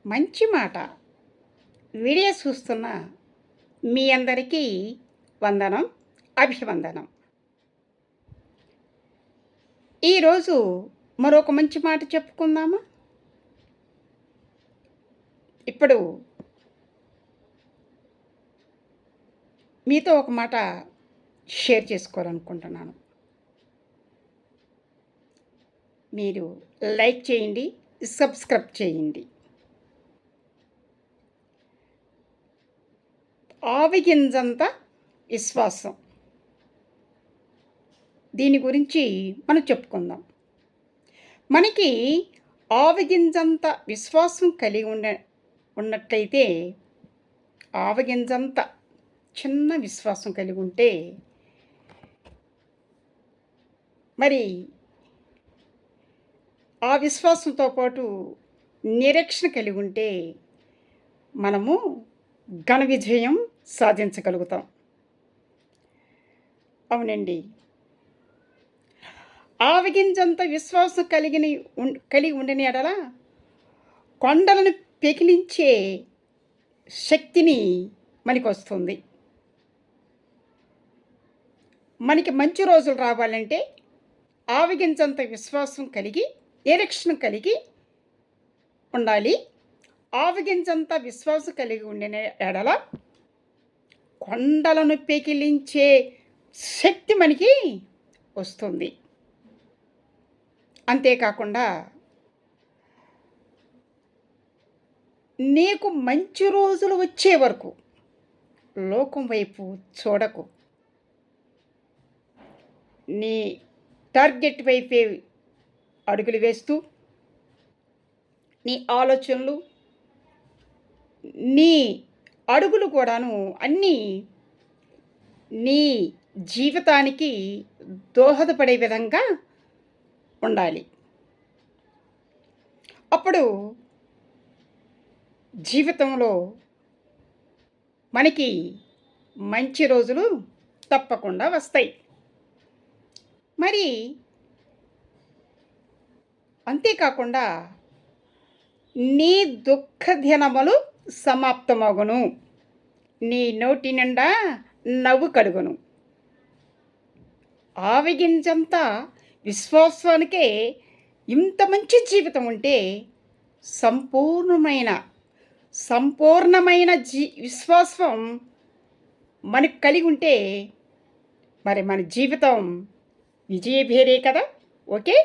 మంచి మాట. వీడియో చూస్తున్న మీ అందరికీ వందనం, అభివందనం. ఈరోజు మరొక మంచి మాట చెప్పుకుందామా? ఇప్పుడు మీతో ఒక మాట షేర్ చేసుకోవాలనుకుంటున్నాను. మీరు లైక్ చేయండి, సబ్స్క్రైబ్ చేయండి. ఆవగింజంత విశ్వాసం. దీని గురించి మనం చెప్పుకుందాం. మనకి ఆవగింజంత విశ్వాసం కలిగి ఉన్నట్లయితే, ఆవగింజంత చిన్న విశ్వాసం కలిగి ఉంటే, మరి ఆ విశ్వాసంతో పాటు నిరీక్షణ కలిగి ఉంటే మనము ఘన విజయం సాధించగలుగుతాం. అవునండి. ఆవగింజంత విశ్వాసం కలిగి ఉండని ఎడల కొండలను పెకిలించే శక్తిని మనకొస్తుంది. మనకి మంచి రోజులు రావాలంటే ఆవగింజంత విశ్వాసం కలిగి, నిరీక్షణ కలిగి ఉండాలి. ఆవగింజంత విశ్వాసం కలిగి ఉండిన ఎడల కొండలను పెకిలించే శక్తి మనకి వస్తుంది. అంతేకాకుండా నీకు మంచి రోజులు వచ్చే వరకు లోకం వైపు చూడకు. నీ టార్గెట్ వైపే అడుగులు వేస్తూ, నీ ఆలోచనలు, నీ అడుగులు కూడాను అన్నీ నీ జీవితానికి దోహదపడే విధంగా ఉండాలి. అప్పుడు జీవితంలో మనకి మంచి రోజులు తప్పకుండా వస్తాయి. మరి అంతేకాకుండా నీ దుఃఖ దినములు సమాప్తమగును, నీ నోటి నిండా నవ్వు కలుగును. ఆవగింజంత విశ్వాసానికే ఇంత మంచి జీవితం ఉంటే, సంపూర్ణమైన విశ్వాసం మనకు కలిగి ఉంటే మరి మన జీవితం విజయభేరే కదా. ఓకే.